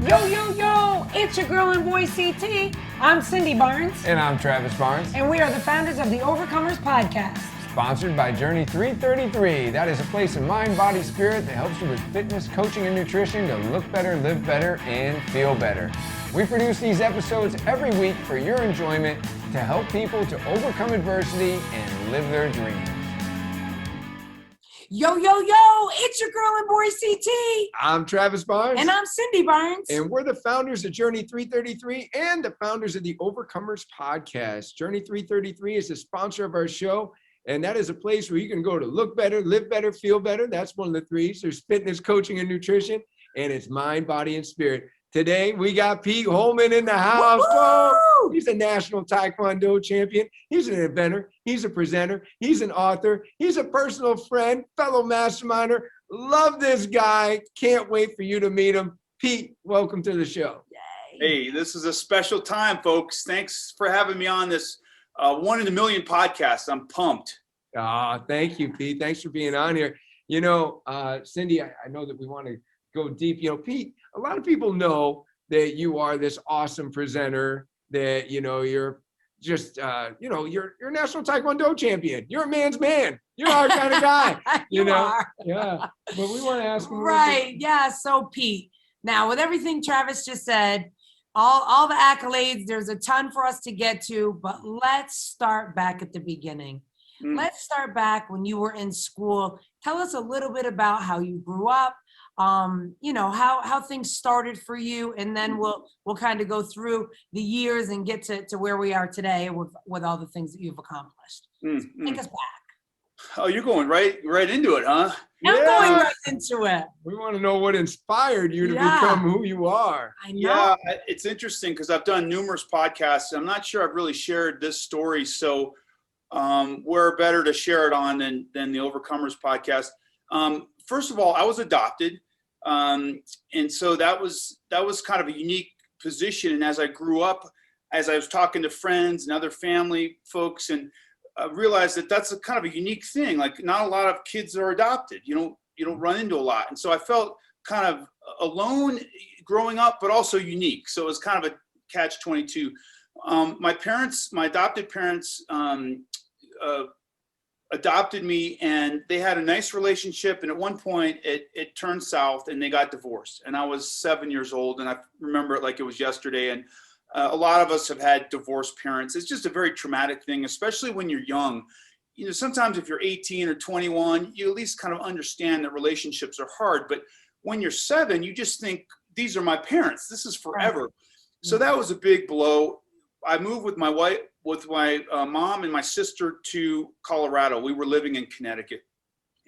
Yo, yo, yo, it's your girl and boy CT. I'm Cindy Barnes. And I'm Travis Barnes. And we are the founders of the Overcomers Podcast. Sponsored by Journey 333. That is a place in mind, body, spirit that helps you with fitness, coaching, and nutrition to look better, live better, and feel better. We produce these episodes every week for your enjoyment to help people to overcome adversity and live their dreams. Yo, yo, yo, it's your girl and boy CT. I'm Travis Barnes. And I'm Cindy Barnes. And we're the founders of Journey 333 and the founders of the Overcomers Podcast. Journey 333 is the sponsor of our show, and that is a place where you can go to look better, live better, feel better. That's one of the threes. There's fitness, coaching, and nutrition, and it's mind, body, and spirit. Today, we got Pete Holman in the house. Whoa! He's a national taekwondo champion. He's an inventor. He's a presenter. He's an author. He's a personal friend, fellow masterminder. Love this guy. Can't wait for you to meet him. Pete, welcome to the show. Yay. Hey, this is a special time, folks. Thanks for having me on this one in a million podcast. I'm pumped. Thank you, Pete. Thanks for being on here. You know, Cindy, I know that we want to go deep. You know, Pete, a lot of people know that you are this awesome presenter, that, you know, you're just, you're a national taekwondo champion. You're a man's man. You're our kind of guy, you know? Are. Yeah. But we want to ask him. Right. Yeah. So Pete, now with everything Travis just said, all the accolades, there's a ton for us to get to, but let's start back at the beginning. Let's start back when you were in school. Tell us a little bit about how you grew up, how things started for you, and then we'll kind of go through the years and get to where we are today with all the things that you've accomplished. Take us back. Oh, you're going right into it, huh? I'm going right into it. We want to know what inspired you to become who you are. I know. Yeah, it's interesting because I've done numerous podcasts. I'm not sure I've really shared this story, so we're better to share it on than the Overcomers Podcast. First of all, I was adopted. And so that was kind of a unique position. And as I grew up, as I was talking to friends and other family folks, and realized that that's a kind of a unique thing. Like, not a lot of kids are adopted. You don't run into a lot. And so I felt kind of alone growing up, but also unique. So it was kind of a catch-22. My adopted parents, adopted me, and they had a nice relationship, and at one point it turned south and they got divorced, and I was 7 years old, and I remember it like it was yesterday. And a lot of us have had divorced parents. It's just a very traumatic thing, especially when you're young. You know, sometimes if you're 18 or 21, you at least kind of understand that relationships are hard, but when you're 7, you just think, these are my parents, this is forever. So that was a big blow. I moved with my wife, with my mom and my sister, to Colorado. We were living in Connecticut,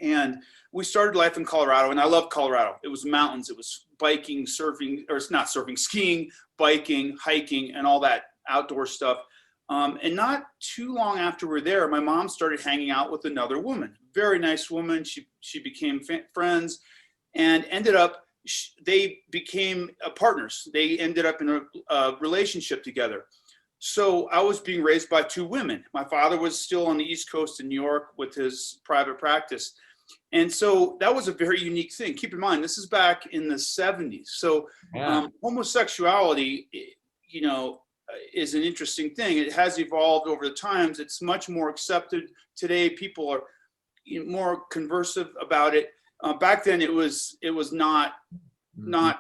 and we started life in Colorado, and I loved Colorado. It was mountains, it was biking, surfing, or it's not surfing, skiing, biking, hiking, and all that outdoor stuff. And not too long after we were there, my mom started hanging out with another woman, very nice woman. She became friends, and ended up, they became partners. They ended up in a relationship together. So I was being raised by two women. My father was still on the East Coast in New York with his private practice. And so that was a very unique thing. Keep in mind, this is back in the 70s. So homosexuality, is an interesting thing. It has evolved over the times. It's much more accepted today. People are more conversive about it. Back then, it was not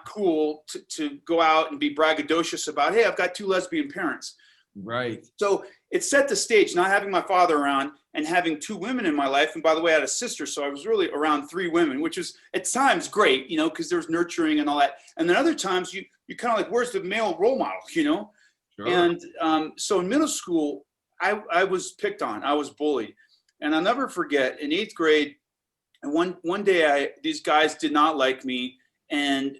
cool to go out and be braggadocious about, hey, I've got two lesbian parents. Right. So it set the stage, not having my father around and having two women in my life. And by the way, I had a sister, so I was really around three women, which was at times great, because there was nurturing and all that. And then other times you kind of like, where's the male role model, Sure. And so in middle school, I was picked on, I was bullied. And I'll never forget, in 8th grade, and one day these guys did not like me. And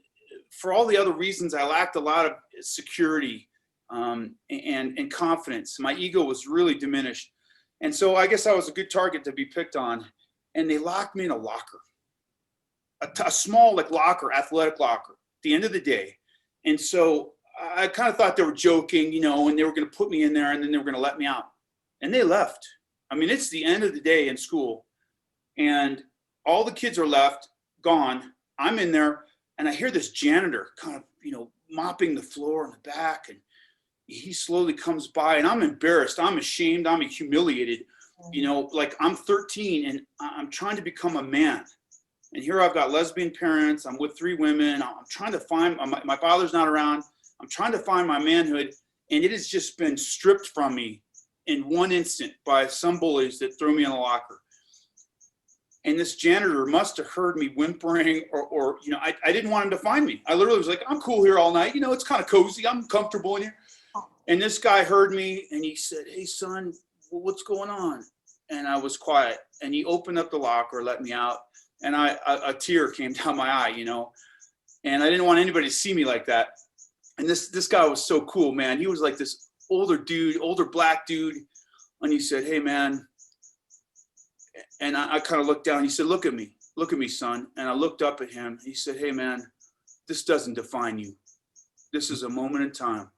for all the other reasons, I lacked a lot of security and confidence. My ego was really diminished. And so I guess I was a good target to be picked on. And they locked me in a locker, a small locker, athletic locker, at the end of the day. And so I kind of thought they were joking, and they were going to put me in there and then they were going to let me out. And they left. I mean, it's the end of the day in school, and all the kids are left, gone. I'm in there, and I hear this janitor kind of, mopping the floor in the back, and he slowly comes by, and I'm embarrassed. I'm ashamed. I'm humiliated. You know, like I'm 13 and I'm trying to become a man. And here I've got lesbian parents. I'm with 3 women. I'm trying to find, my father's not around. I'm trying to find my manhood. And it has just been stripped from me in one instant by some bullies that threw me in the locker. And this janitor must have heard me whimpering or you know, I didn't want him to find me. I literally was like, I'm cool here all night. You know, it's kind of cozy. I'm comfortable in here. And this guy heard me and he said, hey, son, what's going on? And I was quiet. And he opened up the locker, let me out. And a tear came down my eye, you know. And I didn't want anybody to see me like that. And this guy was so cool, man. He was like this older black dude. And he said, hey, man. And I kind of looked down. He said, look at me, son. And I looked up at him. He said, hey, man, this doesn't define you. This is a moment in time.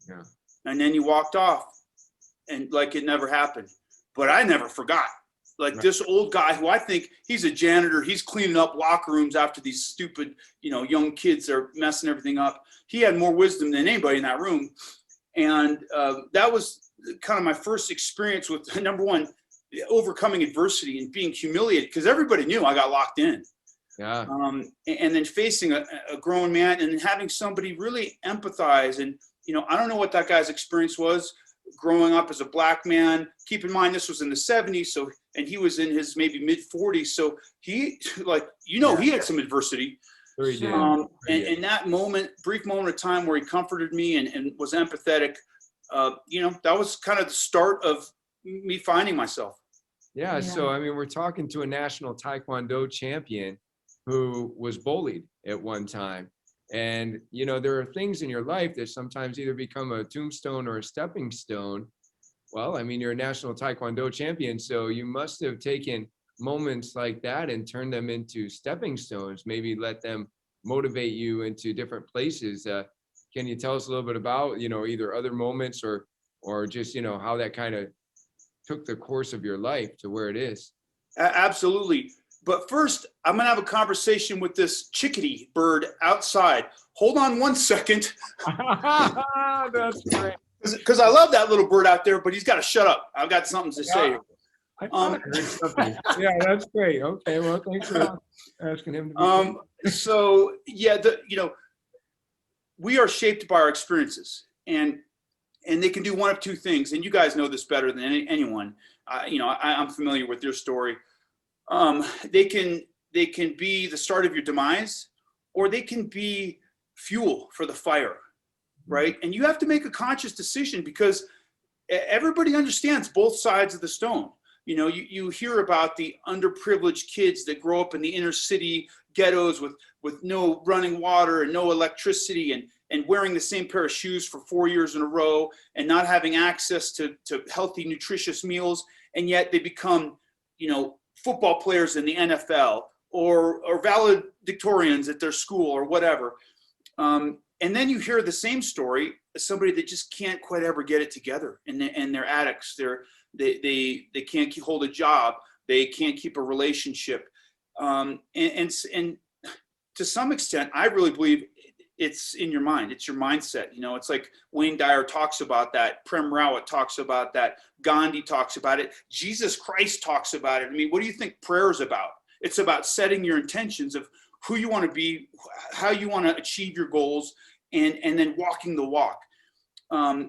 Yeah. And then he walked off and like it never happened. But I never forgot. Like right. This old guy who I think he's a janitor, he's cleaning up locker rooms after these stupid, you know, young kids are messing everything up. He had more wisdom than anybody in that room. And that was kind of my first experience with, number one, overcoming adversity and being humiliated because everybody knew I got locked in. Yeah. And then facing a grown man and having somebody really empathize. And, you know, I don't know what that guy's experience was growing up as a black man. Keep in mind, this was in the 70s. So, and he was in his maybe mid 40s. So he, like, you know, he had some adversity. And that moment, brief moment of time where he comforted me and was empathetic, you know, that was kind of the start of me finding myself. Yeah. So, I mean, we're talking to a national taekwondo champion who was bullied at one time. And, you know, there are things in your life that sometimes either become a tombstone or a stepping stone. Well, I mean, you're a national taekwondo champion, so you must have taken moments like that and turned them into stepping stones, maybe let them motivate you into different places. Can you tell us a little bit about, you know, either other moments or just, you know, how that kind of took the course of your life to where it is? Absolutely. But first, I'm going to have a conversation with this chickadee bird outside. Hold on one second. That's great. Because I love that little bird out there, but he's got to shut up. I've got something to say. Yeah, that's great. Okay, well, thanks for asking him to be so, yeah, you know, we are shaped by our experiences. And they can do one of two things. And you guys know this better than anyone. You know, I'm familiar with your story. They can be the start of your demise, or they can be fuel for the fire, right? And you have to make a conscious decision because everybody understands both sides of the stone. You know, you hear about the underprivileged kids that grow up in the inner city ghettos with no running water and no electricity and wearing the same pair of shoes for 4 years in a row and not having access to healthy, nutritious meals. And yet they become, you know, football players in the NFL or valedictorians at their school or whatever. And then you hear the same story as somebody that just can't quite ever get it together and they're addicts. They can't hold a job. They can't keep a relationship. And to some extent, I really believe it's in your mind. It's your mindset. You know, it's like Wayne Dyer talks about that. Prem Rawat talks about that. Gandhi talks about it. Jesus Christ talks about it. I mean, what do you think prayer is about? It's about setting your intentions of who you want to be, how you want to achieve your goals, and then walking the walk.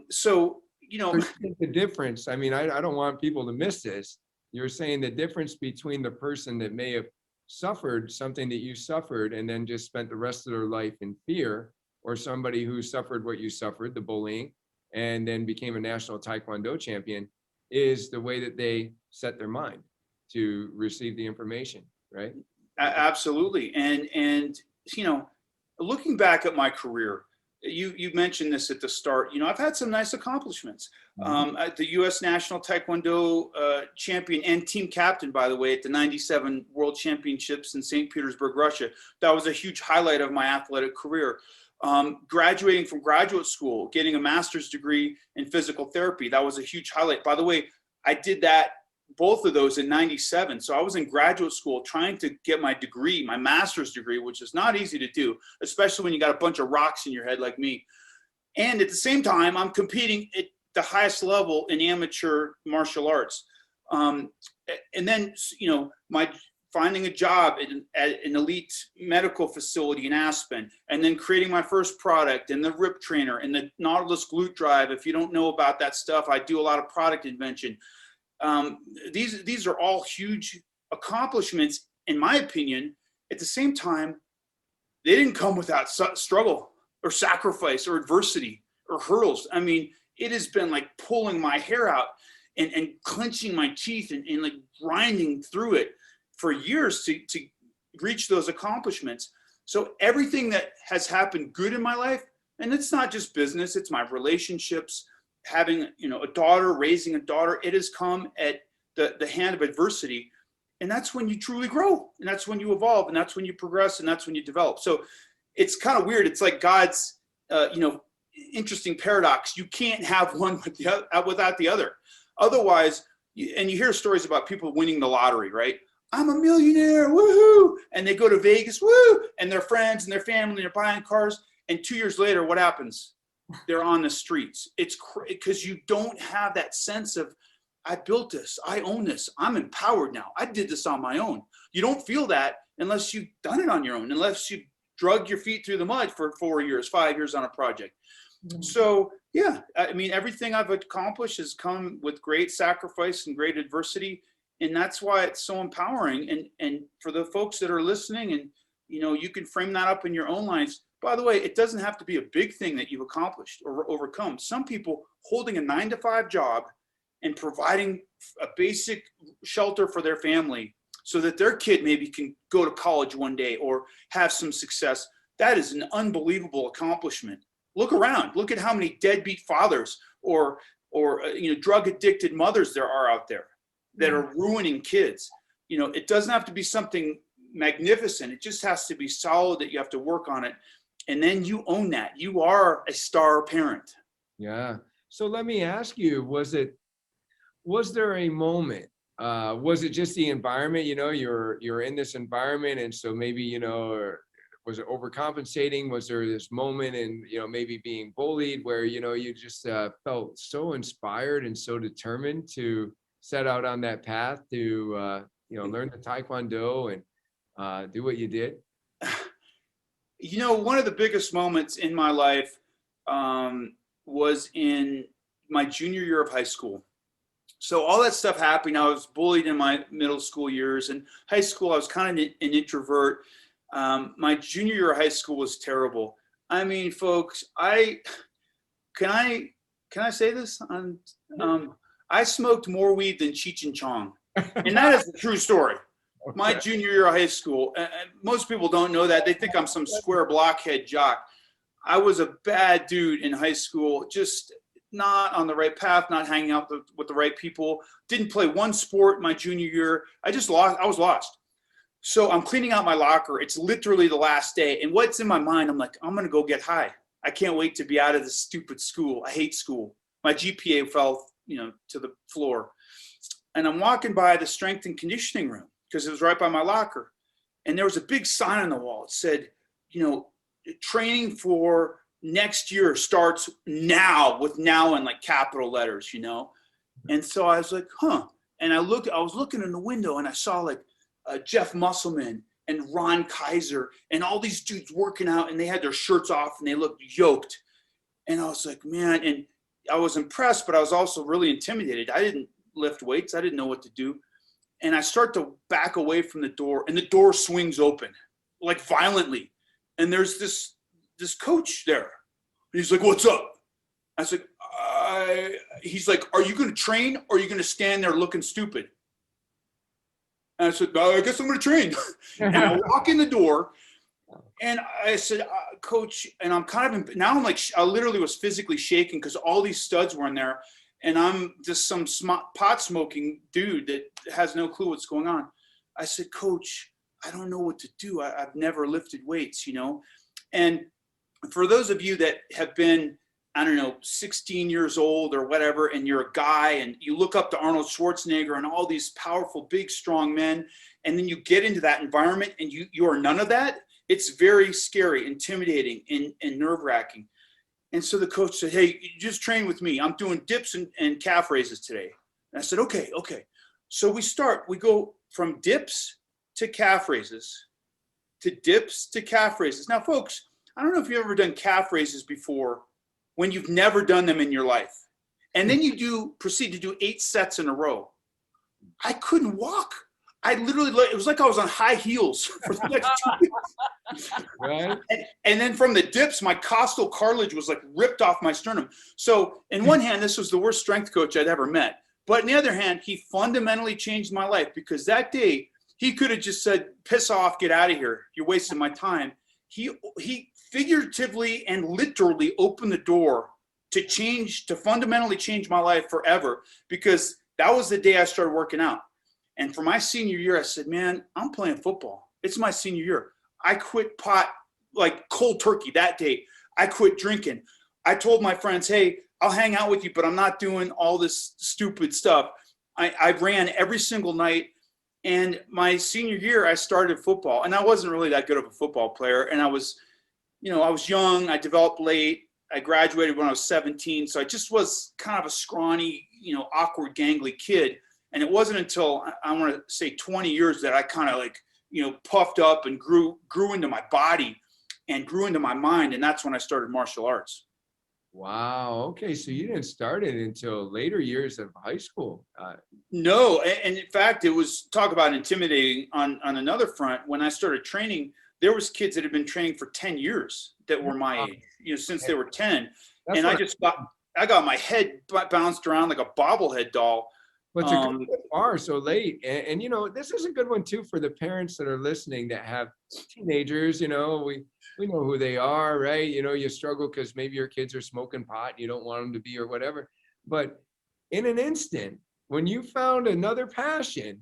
So, you know, the difference. I mean, I don't want people to miss this. You're saying the difference between the person that may have suffered something that you suffered and then just spent the rest of their life in fear, or somebody who suffered what you suffered, the bullying, and then became a national taekwondo champion, is the way that they set their mind to receive the information, right? Absolutely. And you know, looking back at my career, you mentioned this at the start, you know, I've had some nice accomplishments. At the U.S. National Taekwondo champion and team captain, by the way, at the 97 World Championships in St. Petersburg, Russia. That was a huge highlight of my athletic career. Graduating from graduate school, getting a master's degree in physical therapy. That was a huge highlight. By the way, I did that both of those in 97. So I was in graduate school trying to get my degree, my master's degree, which is not easy to do, especially when you got a bunch of rocks in your head like me. And at the same time, I'm competing at the highest level in amateur martial arts. And then, you know, my finding a job at an elite medical facility in Aspen, and then creating my first product and the Rip Trainer and the Nautilus Glute Drive. If you don't know about that stuff, I do a lot of product invention. These are all huge accomplishments, in my opinion. At the same time, they didn't come without struggle or sacrifice or adversity or hurdles. I mean, it has been like pulling my hair out and clenching my teeth and like grinding through it for years to reach those accomplishments. So everything that has happened good in my life, and it's not just business, it's my relationships, having, you know, a daughter, raising a daughter, it has come at the hand of adversity. And that's when you truly grow, and that's when you evolve, and that's when you progress, and that's when you develop. So it's kind of weird. It's like God's, you know, interesting paradox. You can't have one without the other. Otherwise, and you hear stories about people winning the lottery, right? I'm a millionaire, woohoo! And they go to Vegas, woo! And their friends and their family are buying cars. And 2 years later, what happens? They're on the streets. It's because you don't have that sense of, I built this, I own this, I'm empowered now, I did this on my own. You don't feel that unless you've done it on your own, unless you drug your feet through the mud for 4 years, 5 years on a project. Mm-hmm. So yeah, I mean, everything I've accomplished has come with great sacrifice and great adversity. And that's why it's so empowering. And for the folks that are listening, and, you know, you can frame that up in your own lives. By the way, it doesn't have to be a big thing that you've accomplished or overcome. Some people holding a 9-to-5 job and providing a basic shelter for their family so that their kid maybe can go to college one day or have some success. That is an unbelievable accomplishment. Look around, look at how many deadbeat fathers or you know, drug addicted mothers there are out there that are ruining kids. You know, it doesn't have to be something magnificent. It just has to be solid, that you have to work on it. And then you own that. You are a star parent. Yeah. So let me ask you, was there a moment, was it just the environment, you know, you're in this environment, and so maybe, you know, or was it overcompensating? Was there this moment in, you know, maybe being bullied where, you know, you just felt so inspired and so determined to set out on that path to, you know, learn the taekwondo and do what you did? You know, one of the biggest moments in my life was in my junior year of high school. So all that stuff happened. I was bullied in my middle school years. And high school, I was kind of an introvert. My junior year of high school was terrible. I mean, folks, can I say this? I smoked more weed than Cheech and Chong. And that is the true story. My junior year of high school, most people don't know that. They think I'm some square blockhead jock. I was a bad dude in high school, just not on the right path, not hanging out with the right people. Didn't play one sport my junior year. I was lost. So I'm cleaning out my locker. It's literally the last day. And what's in my mind? I'm like, I'm going to go get high. I can't wait to be out of this stupid school. I hate school. My GPA fell, you know, to the floor. And I'm walking by the strength and conditioning room because it was right by my locker. And there was a big sign on the wall. It said, you know, training for next year starts now, with now in like capital letters, you know? And so I was like, huh. And I was looking in the window and I saw like Jeff Musselman and Ron Kaiser and all these dudes working out, and they had their shirts off and they looked yoked. And I was like, man, and I was impressed, but I was also really intimidated. I didn't lift weights. I didn't know what to do. And I start to back away from the door, and the door swings open like violently. And there's this coach there. And he's like, what's up? I was like, he's like, are you going to train or are you going to stand there looking stupid? And I said, I guess I'm going to train. And I walk in the door and I said, coach, and I'm kind of, now I'm like, I literally was physically shaking because all these studs were in there. And I'm just some pot smoking dude that has no clue what's going on. I said, coach, I don't know what to do. I've never lifted weights, you know? And for those of you that have been I don't know, 16 years old or whatever, and you're a guy and you look up to Arnold Schwarzenegger and all these powerful, big, strong men, and then you get into that environment and you are none of that. It's very scary, intimidating, and nerve-wracking. And so the coach said, hey, you just train with me. I'm doing dips and calf raises today. And I said, okay. So we go from dips to calf raises, to dips to calf raises. Now, folks, I don't know if you've ever done calf raises before when you've never done them in your life. And then you proceed to do 8 sets in a row. I couldn't walk. I literally, it was like I was on high heels for the next 2 weeks. Right. And then from the dips, my costal cartilage was like ripped off my sternum. So in one hand, this was the worst strength coach I'd ever met. But on the other hand, he fundamentally changed my life, because that day he could have just said, piss off, get out of here. You're wasting my time. He figuratively and literally opened the door to fundamentally change my life forever, because that was the day I started working out. And for my senior year, I said, man, I'm playing football. It's my senior year. I quit pot like cold turkey that day. I quit drinking. I told my friends, hey, I'll hang out with you, but I'm not doing all this stupid stuff. I ran every single night. And my senior year, I started football, and I wasn't really that good of a football player. And I was young. I developed late. I graduated when I was 17. So I just was kind of a scrawny, awkward, gangly kid. And it wasn't until I want to say 20 years that I kind of puffed up and grew into my body and grew into my mind. And that's when I started martial arts. Wow. Okay. So you didn't start it until later years of high school. No. And in fact, it was, talk about intimidating on another front. When I started training, there was kids that had been training for 10 years that were my age, since they were 10. That's And I got my head bounced around like a bobblehead doll. But to go that far so late, and this is a good one too for the parents that are listening that have teenagers. We know who they are, right? You struggle because maybe your kids are smoking pot, and you don't want them to be or whatever. But in an instant, when you found another passion,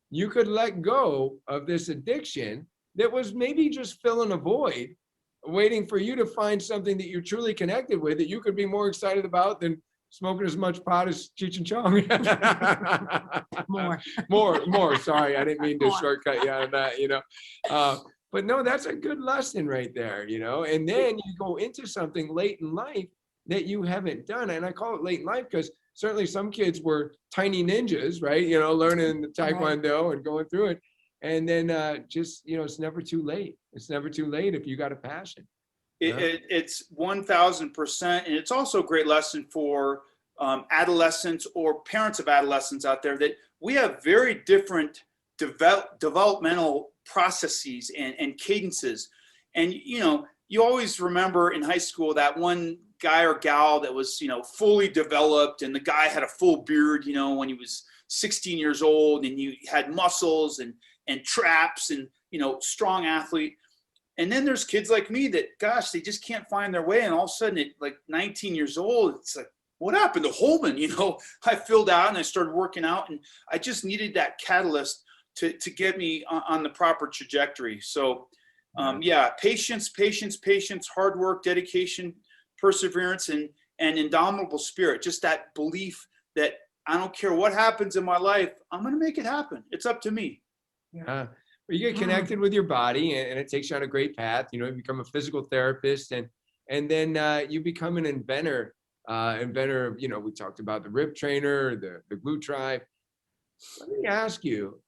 you could let go of this addiction that was maybe just filling a void, waiting for you to find something that you're truly connected with, that you could be more excited about than smoking as much pot as Cheech and Chong. More. Sorry, I didn't mean to shortcut you on that. But no, that's a good lesson right there, And then you go into something late in life that you haven't done. And I call it late in life because certainly some kids were tiny ninjas, right? Learning the taekwondo and going through it. And then it's never too late. It's never too late if you got a passion. It's 1,000%. And it's also a great lesson for adolescents or parents of adolescents out there, that we have very different developmental processes and cadences. And, you always remember in high school that one guy or gal that was, fully developed, and the guy had a full beard, when he was 16 years old, and you had muscles and traps and, strong athlete. And then there's kids like me that, gosh, they just can't find their way. And all of a sudden at like 19 years old, it's like, what happened to Holman? I filled out and I started working out, and I just needed that catalyst to get me on the proper trajectory. So patience, hard work, dedication, perseverance, and indomitable spirit. Just that belief that I don't care what happens in my life, I'm going to make it happen. It's up to me. Yeah. You get connected with your body, and it takes you on a great path. You become a physical therapist, and then you become an inventor. We talked about the rib trainer, the glute drive. Let me ask you,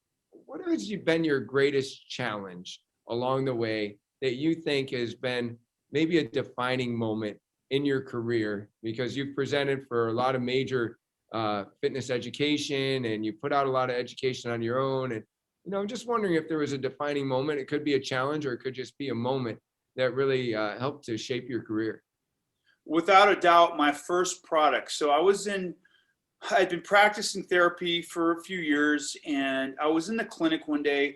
what has been your greatest challenge along the way that you think has been maybe a defining moment in your career? Because you've presented for a lot of major fitness education, and you put out a lot of education on your own. And I'm just wondering if there was a defining moment. It could be a challenge, or it could just be a moment that really helped to shape your career. Without a doubt, my first product. So I'd been practicing therapy for a few years, and I was in the clinic one day,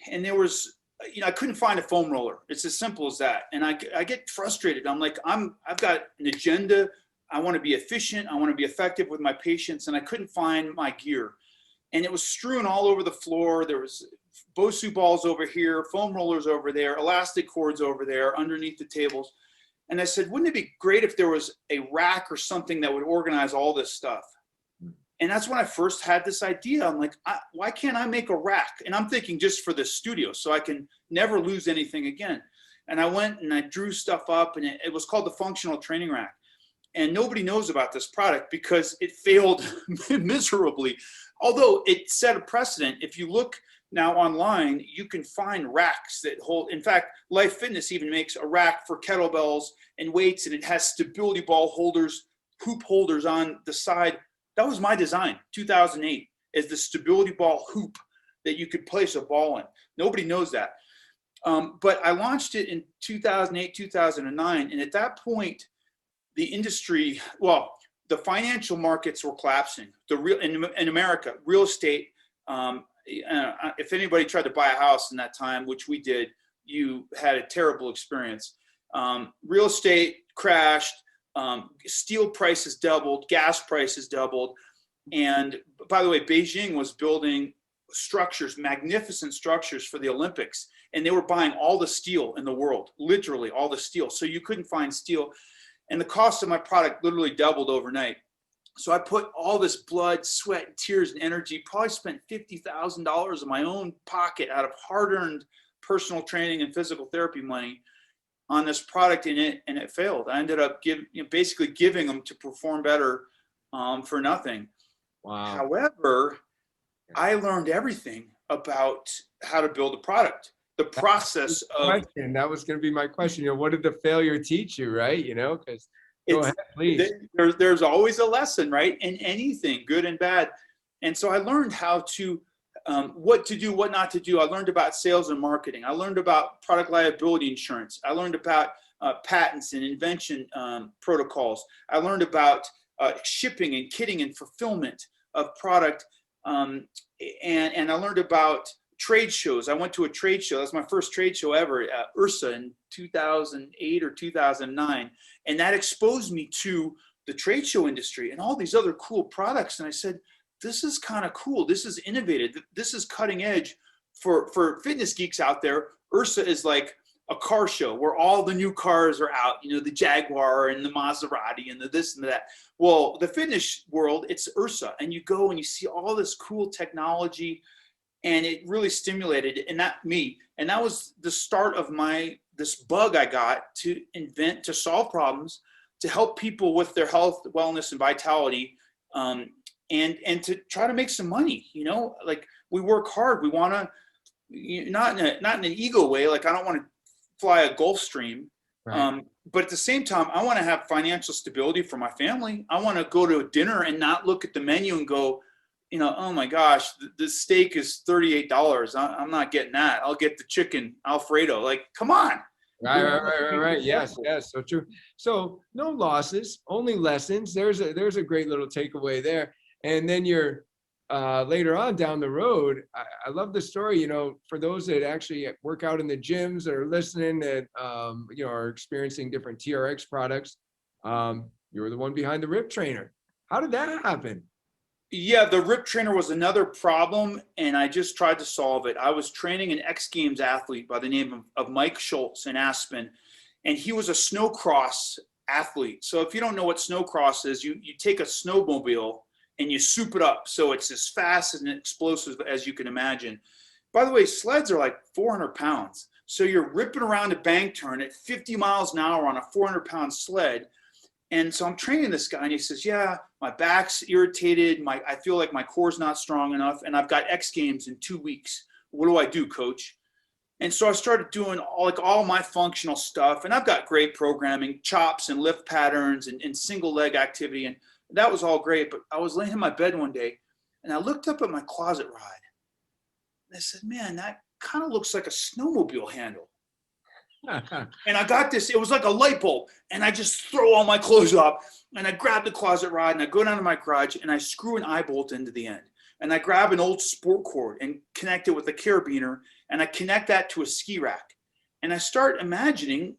and there was, I couldn't find a foam roller. It's as simple as that. And I get frustrated. I'm like, I've got an agenda. I want to be efficient. I want to be effective with my patients. And I couldn't find my gear. And it was strewn all over the floor. There was Bosu balls over here, foam rollers over there, elastic cords over there, underneath the tables. And I said, wouldn't it be great if there was a rack or something that would organize all this stuff? And that's when I first had this idea. I'm like, why can't I make a rack? And I'm thinking just for the studio so I can never lose anything again. And I went and I drew stuff up, and it was called the functional training rack. And nobody knows about this product because it failed miserably. Although it set a precedent. If you look now online, you can find racks that hold, in fact, Life Fitness even makes a rack for kettlebells and weights, and it has stability ball holders, hoop holders on the side. That was my design, 2008, is the stability ball hoop that you could place a ball in. Nobody knows that. But I launched it in 2008, 2009. And at that point, the industry, well, the financial markets were collapsing. In America, real estate, if anybody tried to buy a house in that time, which we did, you had a terrible experience. Real estate crashed. Steel prices doubled, gas prices doubled. And by the way, Beijing was building structures, magnificent structures for the Olympics. And they were buying all the steel in the world, literally all the steel. So you couldn't find steel. And the cost of my product literally doubled overnight. So I put all this blood, sweat, and tears and energy, probably spent $50,000 of my own pocket out of hard-earned personal training and physical therapy money on this product, and it failed. I ended up basically giving them to perform better for nothing. Wow. However, I learned everything about how to build a product. The process of that was going to be my question. What did the failure teach you, right? Because go ahead, please. There's always a lesson, right? In anything, good and bad. And so I learned how to what to do, what not to do. I learned about sales and marketing. I learned about product liability insurance. I learned about patents and invention protocols. I learned about shipping and kitting and fulfillment of product. And I learned about trade shows. I went to a trade show. That's my first trade show ever, URSA in 2008 or 2009. And that exposed me to the trade show industry and all these other cool products. And I said, this is kind of cool. This is innovative. This is cutting edge for fitness geeks out there. URSA is like a car show where all the new cars are out, the Jaguar and the Maserati and the this and that. Well, the fitness world, it's URSA. And you go and you see all this cool technology, and it really stimulated it. And that was the start of this bug I got to invent, to solve problems, to help people with their health, wellness, and vitality. And to try to make some money, like we work hard. We want to, not in an ego way. Like I don't want to fly a Gulfstream, right. But at the same time, I want to have financial stability for my family. I want to go to a dinner and not look at the menu and go, oh my gosh, the steak is $38. I'm not getting that. I'll get the chicken Alfredo. Like, come on. Right. Yes. So true. So no losses, only lessons. There's a great little takeaway there. And then you're later on down the road. I love the story, for those that actually work out in the gyms or listening that, are experiencing different TRX products. You were the one behind the RIP trainer. How did that happen? Yeah, the RIP trainer was another problem, and I just tried to solve it. I was training an X Games athlete by the name of Mike Schultz in Aspen, and he was a snowcross athlete. So if you don't know what snowcross is, you take a snowmobile and you soup it up so it's as fast and explosive as you can imagine. By the way, sleds are like 400 pounds. So you're ripping around a bank turn at 50 miles an hour on a 400-pound sled. And so I'm training this guy, and he says, yeah, my back's irritated. I feel like my core's not strong enough, and I've got X Games in 2 weeks. What do I do, coach? And so I started doing all my functional stuff, and I've got great programming, chops and lift patterns and single leg activity. And that was all great. But I was laying in my bed one day, and I looked up at my closet rod, and I said, man, that kind of looks like a snowmobile handle. And I got this, it was like a light bulb, and I just throw all my clothes up, and I grab the closet rod, and I go down to my garage, and I screw an eye bolt into the end, and I grab an old sport cord and connect it with a carabiner, and I connect that to a ski rack, and I start imagining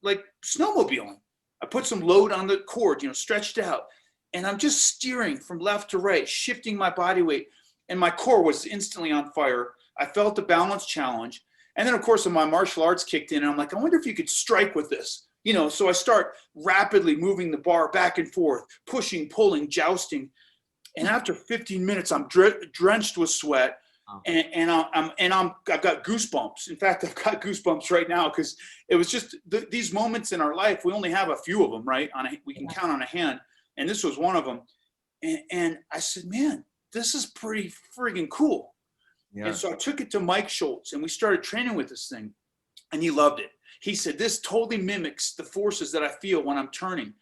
like snowmobiling. I put some load on the cord, stretched out, and I'm just steering from left to right, shifting my body weight, and my core was instantly on fire. I felt the balance challenge. And then, of course, when my martial arts kicked in, and I'm like, I wonder if you could strike with this. So I start rapidly moving the bar back and forth, pushing, pulling, jousting. And after 15 minutes, I'm drenched with sweat. And I've got goosebumps. In fact, I've got goosebumps right now because it was just these moments in our life. We only have a few of them, right? We can count on a hand, and this was one of them. And I said, man, this is pretty friggin' cool. Yeah. And so I took it to Mike Schultz, and we started training with this thing, and he loved it. He said, this totally mimics the forces that I feel when I'm turning.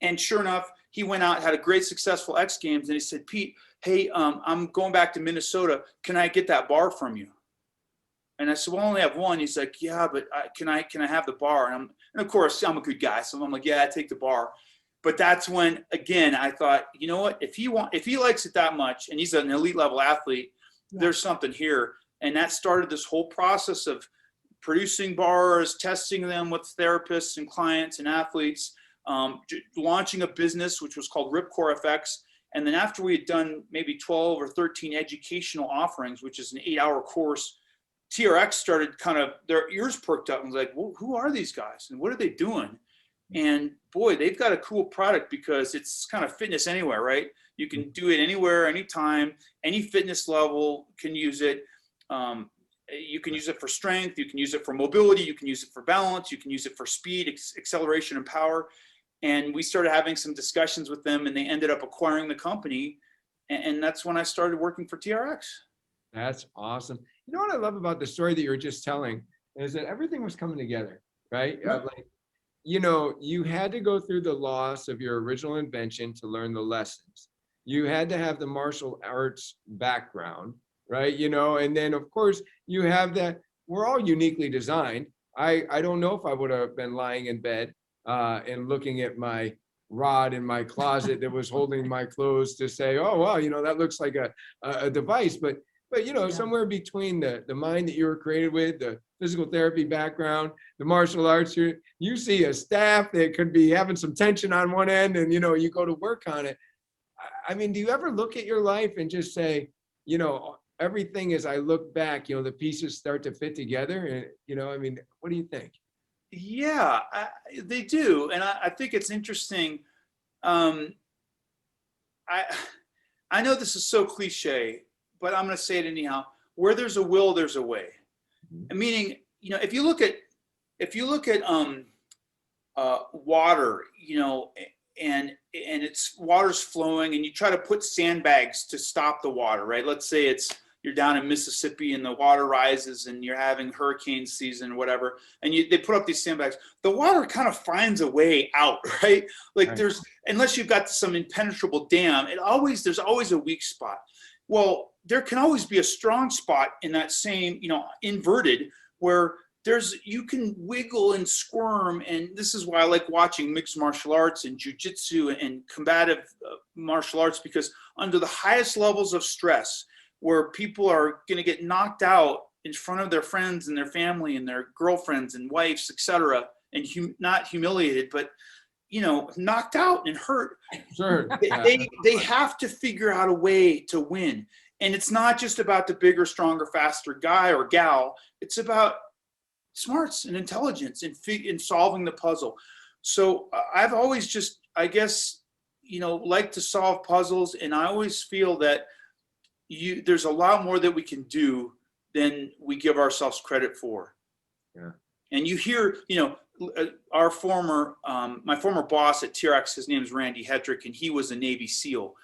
And sure enough, he went out, had a great successful X Games, and he said, Pete, hey, I'm going back to Minnesota. Can I get that bar from you? And I said, well, I only have one. He's like, yeah, but can I have the bar? And of course, I'm a good guy, so I'm like, yeah, I take the bar. But that's when, again, I thought, you know what? If he likes it that much, and he's an elite level athlete, there's something here. And that started this whole process of producing bars, testing them with therapists and clients and athletes, launching a business, which was called Ripcore FX. And then after we had done maybe 12 or 13 educational offerings, which is an 8-hour course, TRX started their ears perked up and was like, well, who are these guys and what are they doing? And boy, they've got a cool product because it's kind of fitness anywhere, right? You can do it anywhere, anytime, any fitness level can use it. You can use it for strength. You can use it for mobility. You can use it for balance. You can use it for speed, acceleration, and power. And we started having some discussions with them, and they ended up acquiring the company. And that's when I started working for TRX. That's awesome. You know what I love about the story that you were just telling is that everything was coming together, right? Yeah. You had to go through the loss of your original invention to learn the lessons. You had to have the martial arts background, right? And then of course you have that, we're all uniquely designed. I don't know if I would have been lying in bed and looking at my rod in my closet that was holding my clothes to say, oh, wow, that looks like a device. But somewhere between the mind that you were created with, the physical therapy background, the martial arts, you see a staff that could be having some tension on one end and, you go to work on it. I mean, do you ever look at your life and just say, everything as I look back, the pieces start to fit together? And, what do you think? Yeah, they do. And I think it's interesting. I know this is so cliche, but I'm going to say it anyhow. Where there's a will, there's a way. Meaning, if you look at water, and it's water's flowing, and you try to put sandbags to stop the water, right? Let's say you're down in Mississippi and the water rises and you're having hurricane season, whatever, and they put up these sandbags. The water kind of finds a way out, right? Like right. Unless you've got some impenetrable dam, there's always a weak spot. Well, there can always be a strong spot in that same, inverted, where you can wiggle and squirm. And this is why I like watching mixed martial arts and jujitsu and combative martial arts, because under the highest levels of stress, where people are going to get knocked out in front of their friends and their family and their girlfriends and wives, etc., and not humiliated, but knocked out and hurt. Sure. They have to figure out a way to win. And it's not just about the bigger, stronger, faster guy or gal. It's about smarts and intelligence in solving the puzzle. So I've always just, I guess, like to solve puzzles. And I always feel that there's a lot more that we can do than we give ourselves credit for. Yeah. And you hear, my former boss at TRX, his name is Randy Hedrick, and he was a Navy SEAL.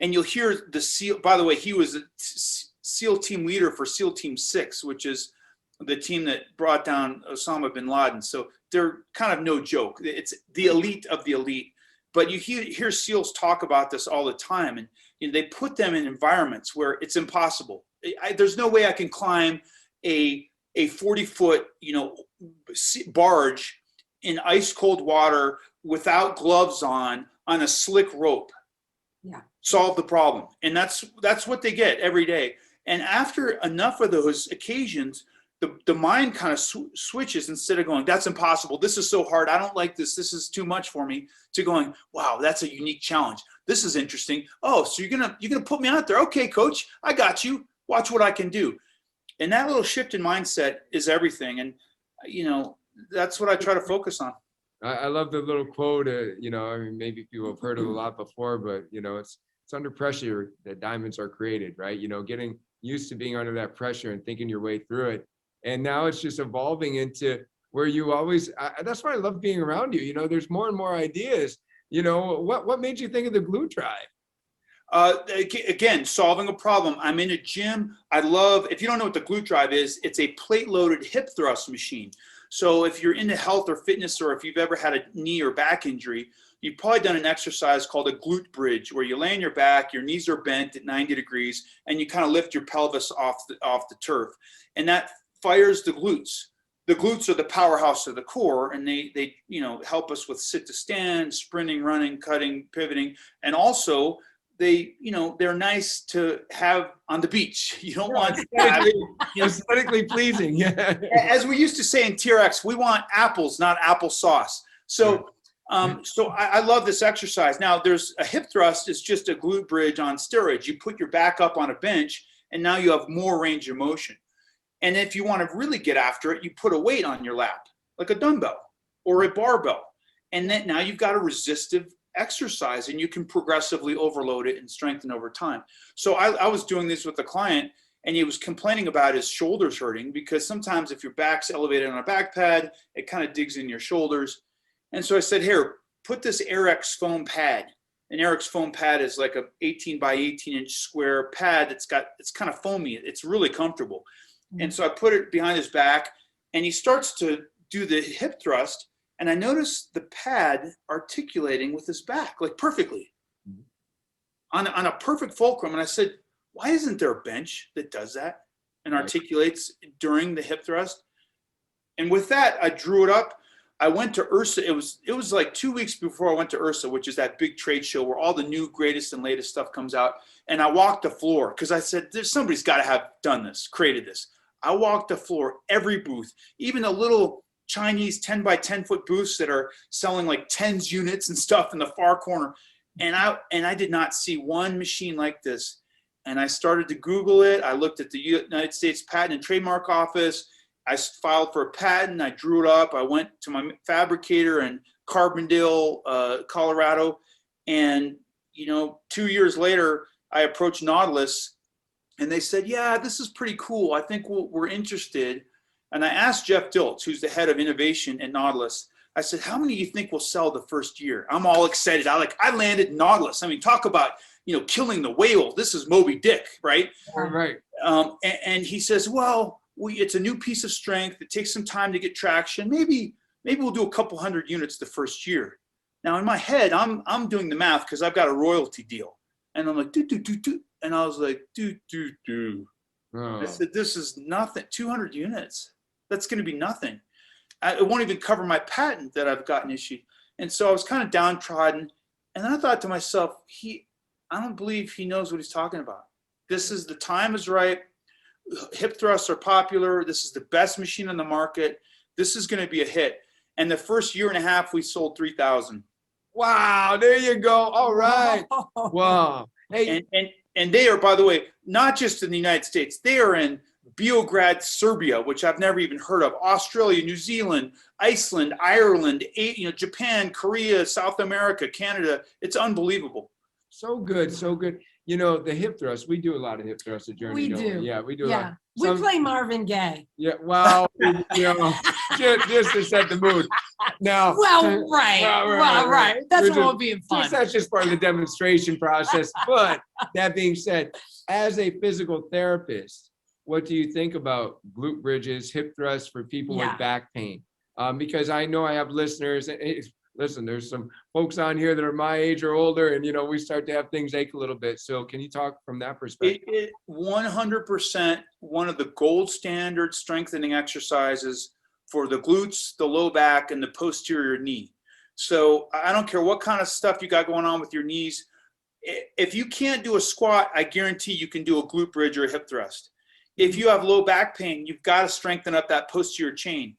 And you'll hear the SEAL, by the way, he was a SEAL team leader for SEAL Team 6, which is the team that brought down Osama bin Laden. So they're kind of no joke. It's the elite of the elite. But you hear SEALs talk about this all the time. And they put them in environments where it's impossible. There's no way I can climb a 40-foot, barge in ice cold water without gloves on a slick rope. Yeah. Solve the problem. And that's what they get every day. And after enough of those occasions, the mind kind of switches. Instead of going, that's impossible, this is so hard, I don't like this is too much for me, to going, wow, that's a unique challenge, this is interesting. Oh, so you're gonna put me out there? Okay, coach, I got you, watch what I can do. And that little shift in mindset is everything. And that's what I try to focus on. I love the little quote, you know, I mean, maybe people have heard it a lot before, but you know, it's under pressure that diamonds are created, right? You know, getting used to being under that pressure and thinking your way through it. And now it's just evolving into where you always, that's why I love being around you. You know, there's more and more ideas. You know, what made you think of the glute drive? Again, solving a problem. I'm in a gym. I love, if you don't know what the glute drive is, it's a plate loaded hip thrust machine. So if you're into health or fitness, or if you've ever had a knee or back injury, you've probably done an exercise called a glute bridge, where you lay on your back, your knees are bent at 90 degrees, and you kind of lift your pelvis off the turf. And that fires the glutes. The glutes are the powerhouse of the core, and they you know, help us with sit to stand, sprinting, running, cutting, pivoting, and also they, you know, they're nice to have on the beach. You don't want Aesthetically pleasing. Yeah. As we used to say in TRX, we want apples, not applesauce. So, I love this exercise. Now, there's a hip thrust is just a glute bridge on steroids. You put your back up on a bench, and now you have more range of motion. And if you want to really get after it, you put a weight on your lap, like a dumbbell or a barbell, and then now you've got a resistive exercise, and you can progressively overload it and strengthen over time. So I was doing this with a client, and he was complaining about his shoulders hurting, because sometimes if your back's elevated on a back pad, it kind of digs in your shoulders. And so I said, here, put this Airex foam pad. An Airex foam pad is like a 18 by 18 inch square pad. It's kind of foamy. It's really comfortable. And so I put it behind his back, and he starts to do the hip thrust. And I noticed the pad articulating with his back, like perfectly, on a perfect fulcrum. And I said, why isn't there a bench that does that and articulates during the hip thrust? And with that, I drew it up. I went to URSA. It was like 2 weeks before I went to URSA, which is that big trade show where all the new, greatest, and latest stuff comes out. And I walked the floor, because I said, somebody's got to have done this, created this. I walked the floor, every booth, even the little Chinese 10 by 10 foot booths that are selling like tens units and stuff in the far corner. And I did not see one machine like this. And I started to Google it. I looked at the United States Patent and Trademark Office. I filed for a patent. I drew it up. I went to my fabricator in Carbondale, Colorado. And, you know, 2 years later, I approached Nautilus, and they said, yeah, this is pretty cool. I think we're interested. And I asked Jeff Diltz, who's the head of innovation at Nautilus, I said, how many do you think will sell the first year? I'm all excited. I landed Nautilus. I mean, talk about, you know, killing the whale. This is Moby Dick, right? Right. And he says, well, it's a new piece of strength. It takes some time to get traction. Maybe we'll do a couple hundred units the first year. Now in my head, I'm doing the math, because I've got a royalty deal. And I'm like, do. And I was like, do. Oh. I said, this is nothing. 200 units. That's going to be nothing. It won't even cover my patent that I've gotten issued. And so I was kind of downtrodden. And then I thought to myself, I don't believe he knows what he's talking about. This is, the time is right. Hip thrusts are popular. This is the best machine on the market. This is going to be a hit. And the first year and a half, we sold 3,000. Wow, there you go. All right. Wow. Hey. And they are, by the way, not just in the United States. They are in Beograd, Serbia, which I've never even heard of, Australia, New Zealand, Iceland, Ireland, Japan, Korea, South America, Canada. It's unbelievable. So good, so good. You know, the hip thrust, we do a lot of hip thrust at Journey. We do. Yeah, we do a lot. We play Marvin Gaye. Yeah, well, you know, just to set the mood. Now, well, right. That's what will be fun. That's just part of the demonstration process. But that being said, as a physical therapist, what do you think about glute bridges, hip thrusts for people with back pain? Because I know I have listeners. Listen, there's some folks on here that are my age or older, and, you know, we start to have things ache a little bit. So can you talk from that perspective? It 100% one of the gold standard strengthening exercises for the glutes, the low back, and the posterior knee. So I don't care what kind of stuff you got going on with your knees. If you can't do a squat, I guarantee you can do a glute bridge or a hip thrust. If you have low back pain, you've got to strengthen up that posterior chain.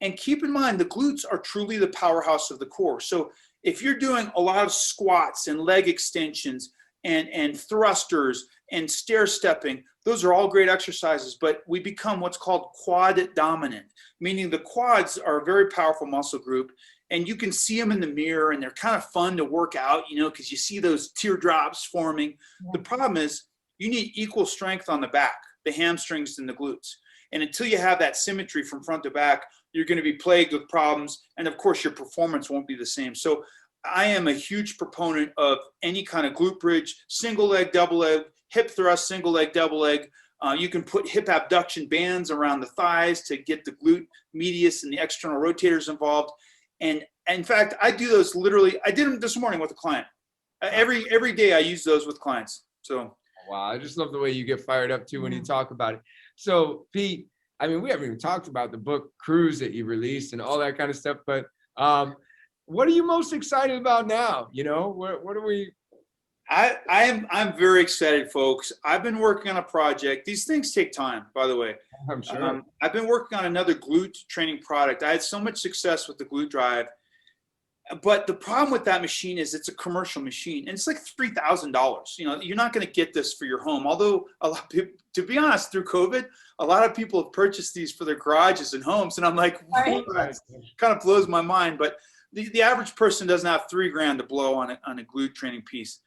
And keep in mind, the glutes are truly the powerhouse of the core. So if you're doing a lot of squats and leg extensions and thrusters and stair stepping, those are all great exercises, but we become what's called quad dominant, meaning the quads are a very powerful muscle group. and you can see them in the mirror, and they're kind of fun to work out, you know, because you see those teardrops forming. The problem is you need equal strength on the back, the hamstrings and the glutes. And until you have that symmetry from front to back, you're going to be plagued with problems. And of course, your performance won't be the same. So I am a huge proponent of any kind of glute bridge, single leg, double leg, hip thrust, single leg, double leg. You can put hip abduction bands around the thighs to get the glute medius and the external rotators involved. And in fact, I do those literally. I did them this morning with a client. Every day I use those with clients. So wow, I just love the way you get fired up too when you talk about it. So Pete, I mean, we haven't even talked about the book Cruise that you released and all that kind of stuff, but what are you most excited about now? You know, what are we? I'm very excited, folks. I've been working on a project. These things take time, by the way. I'm sure. I've been working on another glute training product. I had so much success with the glute drive, but the problem with that machine is it's a commercial machine, and it's like $3,000. You know, you're not going to get this for your home. Although a lot of people, to be honest, through COVID, a lot of people have purchased these for their garages and homes, and I'm like, Right. kind of blows my mind. But the average person doesn't have $3,000 to blow on a glute training piece.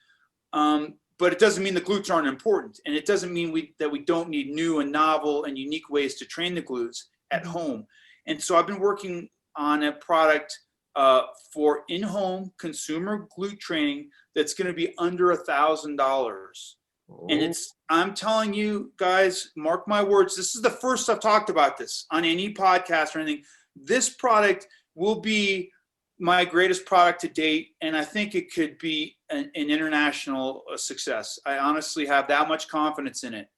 But it doesn't mean the glutes aren't important, and it doesn't mean that we don't need new and novel and unique ways to train the glutes at home. And so I've been working on a product for in-home consumer glute training that's going to be under $1,000. And I'm telling you guys, mark my words, this is the first I've talked about this on any podcast or anything. This product will be my greatest product to date, and I think it could be an international success. I honestly have that much confidence in it.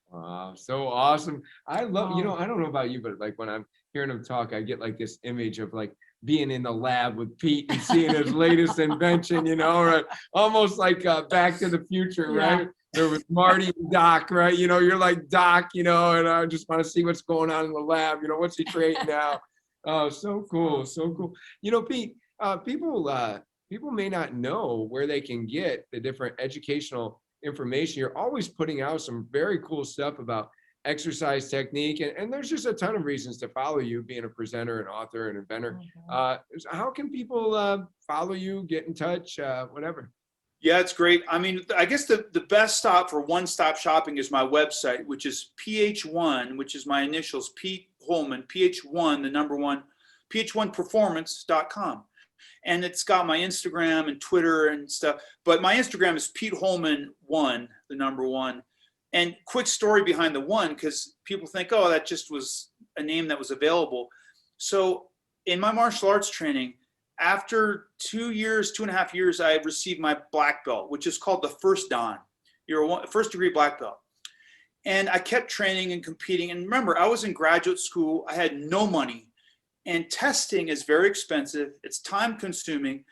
Wow, so awesome. I love, you know, I don't know about you, but like when I'm hearing him talk, I get like this image of like being in the lab with Pete and seeing his latest invention, you know, right? Almost like Back to the Future, right? There was Marty and Doc, right? You know, you're like Doc, you know, and I just want to see what's going on in the lab. You know, what's he creating now? Oh, so cool, so cool. You know, Pete, people may not know where they can get the different educational information. You're always putting out some very cool stuff about exercise technique, and there's just a ton of reasons to follow you, being a presenter, an author, an inventor. How can people follow you, get in touch, whatever? Yeah, it's great. I mean, I guess the best stop for one-stop shopping is my website, which is PH1, which is my initials, Pete Holman, PH1, the number one, ph1performance.com. And it's got my Instagram and Twitter and stuff. But my Instagram is Pete Holman 1, the number 1. And quick story behind the 1, because people think, oh, that just was a name that was available. So in my martial arts training, after 2.5 years, I received my black belt, which is called the first dan. You're a first degree black belt. And I kept training and competing. And remember, I was in graduate school. I had no money. And testing is very expensive. It's time consuming.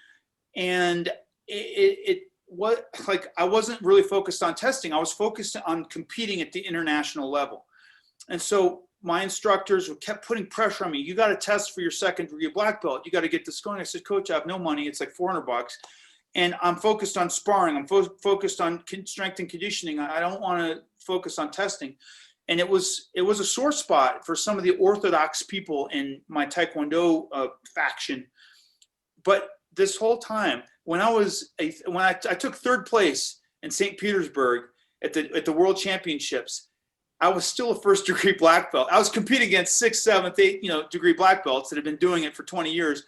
And it was like, I wasn't really focused on testing. I was focused on competing at the international level. And so my instructors kept putting pressure on me. You got to test for your second degree black belt. You got to get this going. I said, Coach, I have no money. It's like $400. And I'm focused on sparring. I'm focused on strength and conditioning. I don't want to focus on testing. And it was a sore spot for some of the orthodox people in my taekwondo faction. But this whole time, when I took third place in St. Petersburg at the World Championships, I was still a first degree black belt. I was competing against 6th, 7th, 8th, degree black belts that had been doing it for 20 years.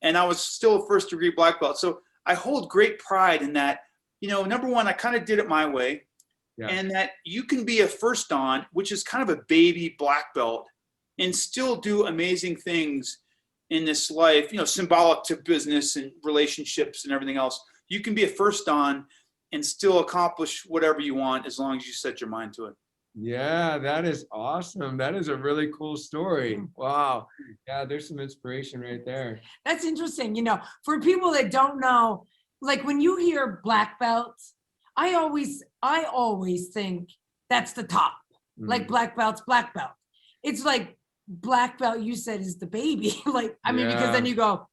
And I was still a first degree black belt. So I hold great pride in that, number one, I kind of did it my way. Yeah. And that you can be a first dan, which is kind of a baby black belt, and still do amazing things in this life, symbolic to business and relationships and everything else. You can be a first dan and still accomplish whatever you want as long as you set your mind to it. Yeah, that is awesome. That is a really cool story. Wow. Yeah, there's some inspiration right there. That's interesting. For people that don't know, like when you hear black belts, I always think that's the top, like black belt's black belt. It's like black belt, you said, is the baby. Because then you go,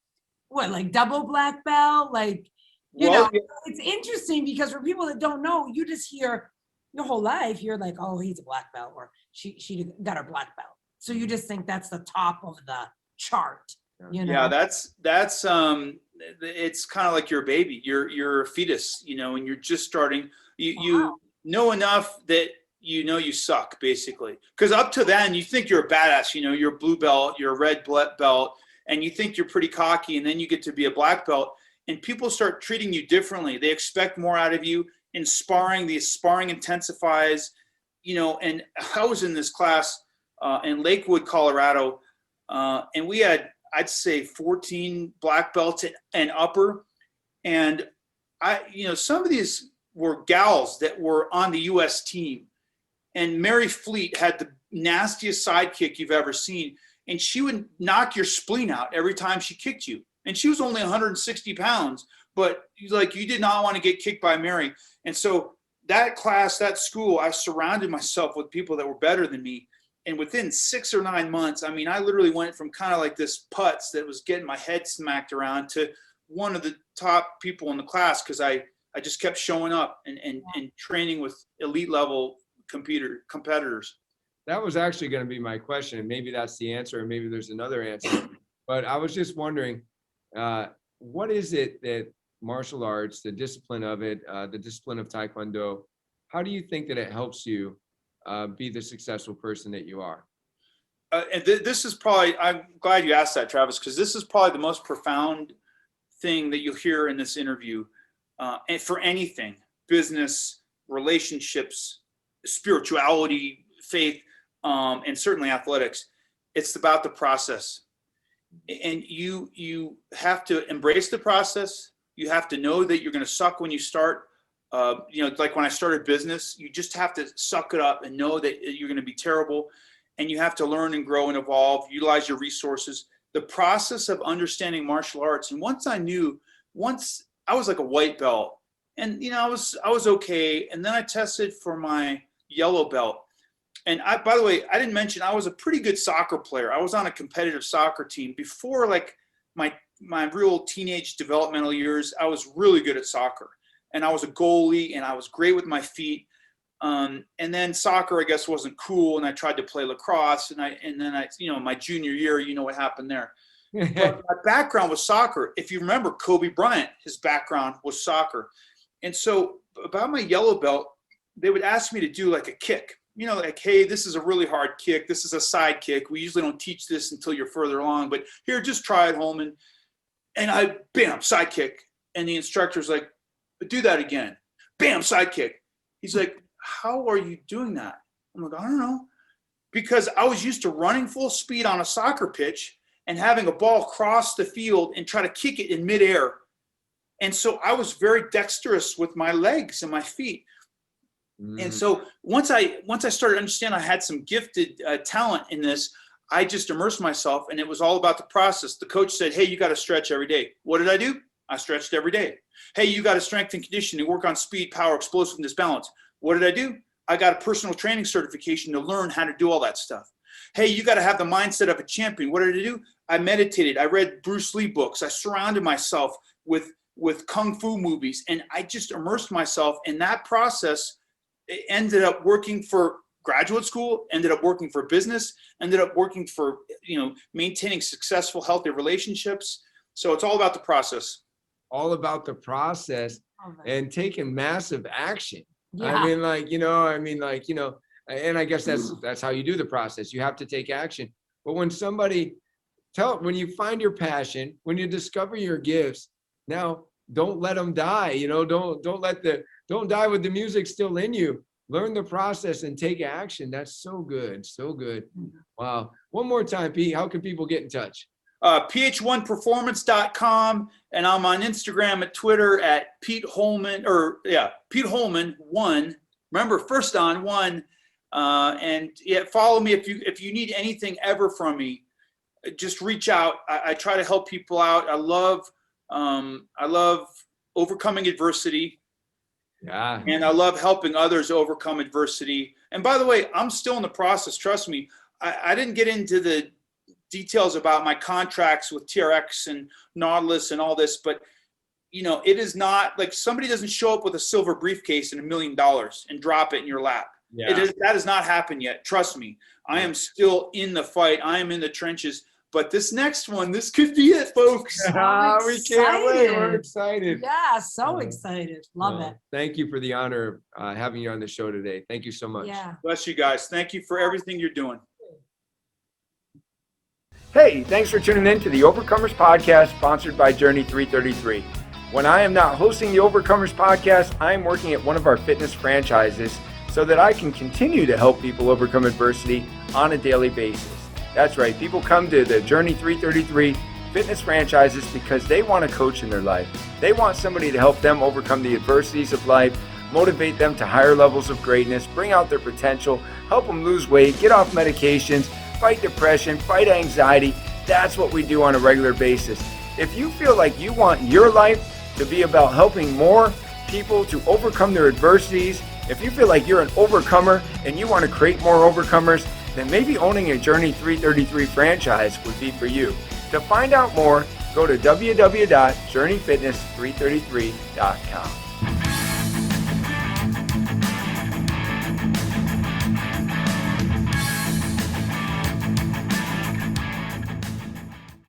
what, like double black belt? Like, it's interesting because for people that don't know, you just hear your whole life, you're like, oh, he's a black belt, or she got her black belt. So you just think that's the top of the chart. You know? Yeah, that's it's kind of like you're a baby. You're a fetus, you know, and you're just starting. You know enough that you know you suck, basically. Because up to then, you think you're a badass. You know, you're a blue belt, you're a red belt, and you think you're pretty cocky. And then you get to be a black belt, and people start treating you differently. They expect more out of you. In sparring, the sparring intensifies. You know, and I was in this class in Lakewood, Colorado, and we had, I'd say, 14 black belts and upper. And some of these were gals that were on the U.S. team. And Mary Fleet had the nastiest sidekick you've ever seen. And she would knock your spleen out every time she kicked you. And she was only 160 pounds, but like, you did not want to get kicked by Mary. And so that class, that school, I surrounded myself with people that were better than me. And within 6 or 9 months, I mean, I literally went from kind of like this putz that was getting my head smacked around to one of the top people in the class, because I just kept showing up and training with elite level competitors. That was actually going to be my question, and maybe that's the answer, and maybe there's another answer. But I was just wondering, what is it that martial arts, the discipline of it, the discipline of taekwondo, how do you think that it helps you be the successful person that you are? And this is probably, I'm glad you asked that, Travis, because this is probably the most profound thing that you'll hear in this interview. And for anything, business, relationships, spirituality, faith, and certainly athletics, it's about the process. And you have to embrace the process. You have to know that you're going to suck when you start. Like when I started business, you just have to suck it up and know that you're going to be terrible. And you have to learn and grow and evolve, utilize your resources. The process of understanding martial arts. And once I was like a white belt, and I was okay. And then I tested for my yellow belt. And by the way, I didn't mention I was a pretty good soccer player. I was on a competitive soccer team before, like my real teenage developmental years. I was really good at soccer, and I was a goalie, and I was great with my feet. And then soccer, I guess, wasn't cool, and I tried to play lacrosse, and then my junior year, you know what happened there. But my background was soccer. If you remember Kobe Bryant, his background was soccer. And so about my yellow belt, they would ask me to do like a kick. Like, hey, this is a really hard kick. This is a side kick. We usually don't teach this until you're further along, but here, just try it, Holman. And I, bam, side kick. And the instructor's like, do that again. Bam, side kick. He's like, how are you doing that? I'm like, I don't know. Because I was used to running full speed on a soccer pitch and having a ball cross the field and try to kick it in midair. And so I was very dexterous with my legs and my feet. And so once I started to understand I had some gifted talent in this, I just immersed myself, and it was all about the process. The coach said, hey, you got to stretch every day. What did I do? I stretched every day. Hey, you got to strength and conditioning, work on speed, power, explosiveness, balance. What did I do? I got a personal training certification to learn how to do all that stuff. Hey, you got to have the mindset of a champion. What did I do? I meditated. I read Bruce Lee books. I surrounded myself with Kung Fu movies, and I just immersed myself in that process. It ended up working for graduate school, ended up working for business, ended up working for, maintaining successful, healthy relationships. So it's all about the process. All about the process and taking massive action. Yeah. And I guess that's how you do the process. You have to take action. But when when you find your passion, when you discover your gifts, now don't let them die. Don't die with the music still in you. Learn the process and take action. That's so good. So good. Wow. One more time, Pete, how can people get in touch? ph1performance.com, and I'm on Instagram and Twitter at Pete Holman, Pete Holman 1. Remember, first on 1. And follow me if you need anything ever from me. Just reach out. I try to help people out. I love overcoming adversity. Yeah. And I love helping others overcome adversity. And by the way, I'm still in the process. Trust me. I didn't get into the details about my contracts with TRX and Nautilus and all this, but it is not like somebody doesn't show up with a silver briefcase and $1 million and drop it in your lap. Yeah. That has not happened yet. Trust me. I am still in the fight. I am in the trenches, But this next one, this could be it, folks. We can't wait. We're excited. Yeah, so excited. Love it. Thank you for the honor of having you on the show today. Thank you so much. Yeah. Bless you guys. Thank you for everything you're doing. Hey, thanks for tuning in to the Overcomers Podcast, sponsored by Journey 333. When I am not hosting the Overcomers Podcast, I am working at one of our fitness franchises so that I can continue to help people overcome adversity on a daily basis. That's right, people come to the Journey 333 fitness franchises because they want a coach in their life. They want somebody to help them overcome the adversities of life, motivate them to higher levels of greatness, bring out their potential, help them lose weight, get off medications, fight depression, fight anxiety. That's what we do on a regular basis. If you feel like you want your life to be about helping more people to overcome their adversities, if you feel like you're an overcomer and you want to create more overcomers, then maybe owning a Journey 333 franchise would be for you. To find out more, go to www.journeyfitness333.com.